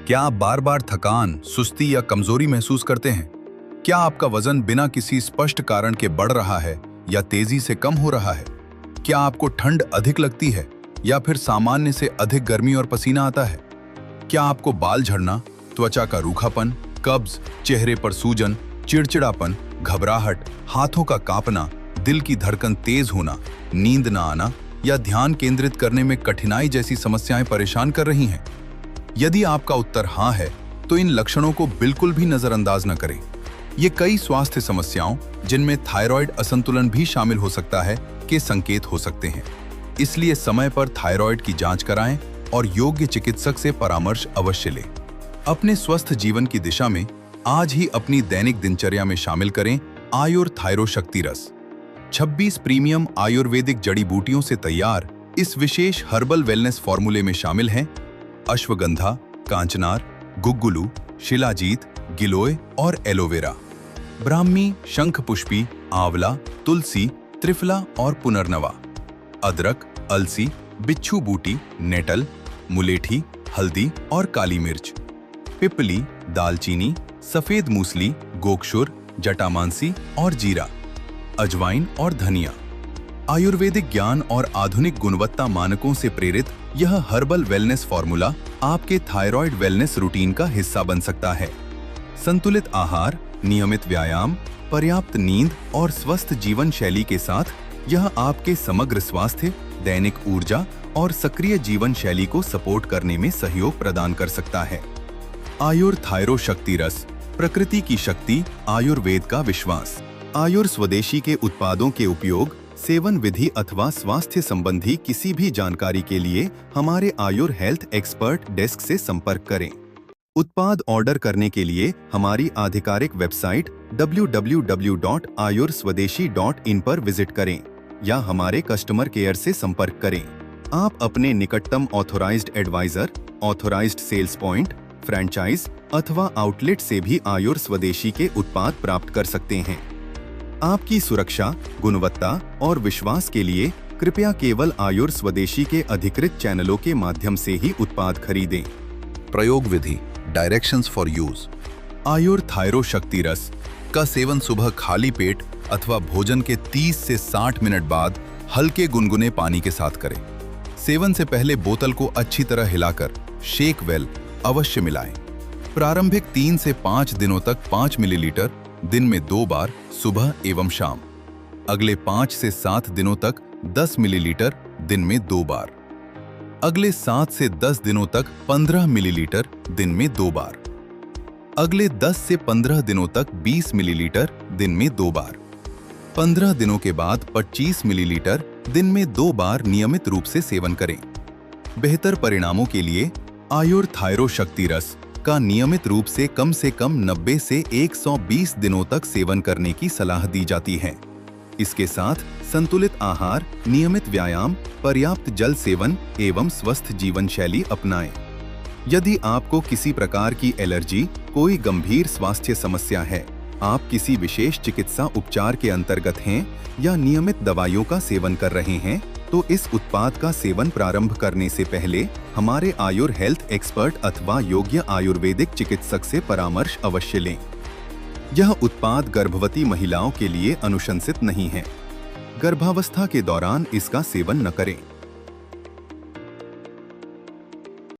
क्या आप बार बार थकान, सुस्ती या कमजोरी महसूस करते हैं? क्या आपका वजन बिना किसी स्पष्ट कारण के बढ़ रहा है या तेजी से कम हो रहा है? क्या आपको ठंड अधिक लगती है या फिर सामान्य से अधिक गर्मी और पसीना आता है? क्या आपको बाल झड़ना, त्वचा का रूखापन, कब्ज, चेहरे पर सूजन, चिड़चिड़ापन, घबराहट, हाथों का कांपना, दिल की धड़कन तेज होना, नींद न आना या ध्यान केंद्रित करने में कठिनाई जैसी समस्याएं परेशान कर रही हैं? यदि आपका उत्तर हाँ है, तो इन लक्षणों को बिल्कुल भी नजरअंदाज न करें। ये कई स्वास्थ्य समस्याओं, जिनमें थायराइड असंतुलन भी शामिल हो सकता है, के संकेत हो सकते हैं। इसलिए समय पर थायराइड की जांच कराएं और योग्य चिकित्सक से परामर्श अवश्य लें। अपने स्वस्थ जीवन की दिशा में आज ही अपनी दैनिक दिनचर्या में शामिल करें आयुर थायरो शक्ति रस। 26 प्रीमियम आयुर्वेदिक जड़ी बूटियों से तैयार इस विशेष हर्बल वेलनेस फॉर्मूले में शामिल हैं अश्वगंधा, कांचनार, गुग्गुलू, शिलाजीत, गिलोय और एलोवेरा, ब्राह्मी, शंखपुष्पी, आंवला, तुलसी, त्रिफला और पुनर्नवा, अदरक, अलसी, बिच्छू बूटी, नेटल, मुलेठी, हल्दी और काली मिर्च, पिपली, दालचीनी, सफेद मूसली, गोक्षुर, जटामांसी और जीरा, अजवाइन और धनिया। आयुर्वेदिक ज्ञान और आधुनिक गुणवत्ता मानकों से प्रेरित यह हर्बल वेलनेस फॉर्मूला आपके थायराइड वेलनेस रूटीन का हिस्सा बन सकता है। संतुलित आहार, नियमित व्यायाम, पर्याप्त नींद और स्वस्थ जीवन शैली के साथ यह आपके समग्र स्वास्थ्य, दैनिक ऊर्जा और सक्रिय जीवन शैली को सपोर्ट करने में सहयोग प्रदान कर सकता है। आयुर थायरो शक्ति रस, प्रकृति की शक्ति, आयुर्वेद का विश्वास। आयुर स्वदेशी के उत्पादों के उपयोग, सेवन विधि अथवा स्वास्थ्य संबंधी किसी भी जानकारी के लिए हमारे आयुर हेल्थ एक्सपर्ट डेस्क से संपर्क करें। उत्पाद ऑर्डर करने के लिए हमारी आधिकारिक वेबसाइट www.ayurswadeshi.in पर विजिट करें या हमारे कस्टमर केयर से संपर्क करें। आप अपने निकटतम authorized adviser, authorized sales point, franchise अथवा आउटलेट से भी आयुर स्वदेशी के उत्पाद प्राप्त कर सकते हैं। आपकी सुरक्षा, गुणवत्ता और विश्वास के लिए कृपया केवल आयुर स्वदेशी के अधिकृत चैनलों के माध्यम से ही उत्पाद खरीदें। प्रयोग विधि, directions for use. Ayur thyro शक्ति रस का सेवन सुबह खाली पेट अथवा भोजन के 30 से 60 मिनट बाद हल्के गुनगुने पानी के साथ करें। सेवन से पहले बोतल को अच्छी तरह हिलाकर शेक वेल अवश्य मिलाएं। प्रारंभिक 3 से 5 दिनों तक 5 मिलीलीटर दिन में 2 बार सुबह एवं शाम। अगले 5 से 7 दिनों तक 10 मिलीलीटर दिन में 2 बार। अगले 7 से 10 दिनों तक 15 मिलीलीटर दिन में 2 बार। अगले 10 से 15 दिनों तक 20 मिलीलीटर दिन में 2 बार। 15 दिनों के बाद 25 मिलीलीटर दिन में 2 बार नियमित रूप से सेवन करें। बेहतर परिणामों के लिए आयुर थायरो शक्ति रस का नियमित रूप से कम 90 से 120 दिनों तक सेवन करने की सलाह दी जाती है। इसके साथ संतुलित आहार, नियमित व्यायाम, पर्याप्त जल सेवन एवं स्वस्थ जीवन शैली अपनाएं। यदि आपको किसी प्रकार की एलर्जी, कोई गंभीर स्वास्थ्य समस्या है, आप किसी विशेष चिकित्सा उपचार के अंतर्गत हैं या नियमित दवाइयों का सेवन कर रहे हैं, तो इस उत्पाद का सेवन प्रारंभ करने से पहले हमारे आयुर हेल्थ एक्सपर्ट अथवा योग्य आयुर्वेदिक चिकित्सक से परामर्श अवश्य लें। यह उत्पाद गर्भवती महिलाओं के लिए अनुशंसित नहीं है। गर्भावस्था के दौरान इसका सेवन न करें।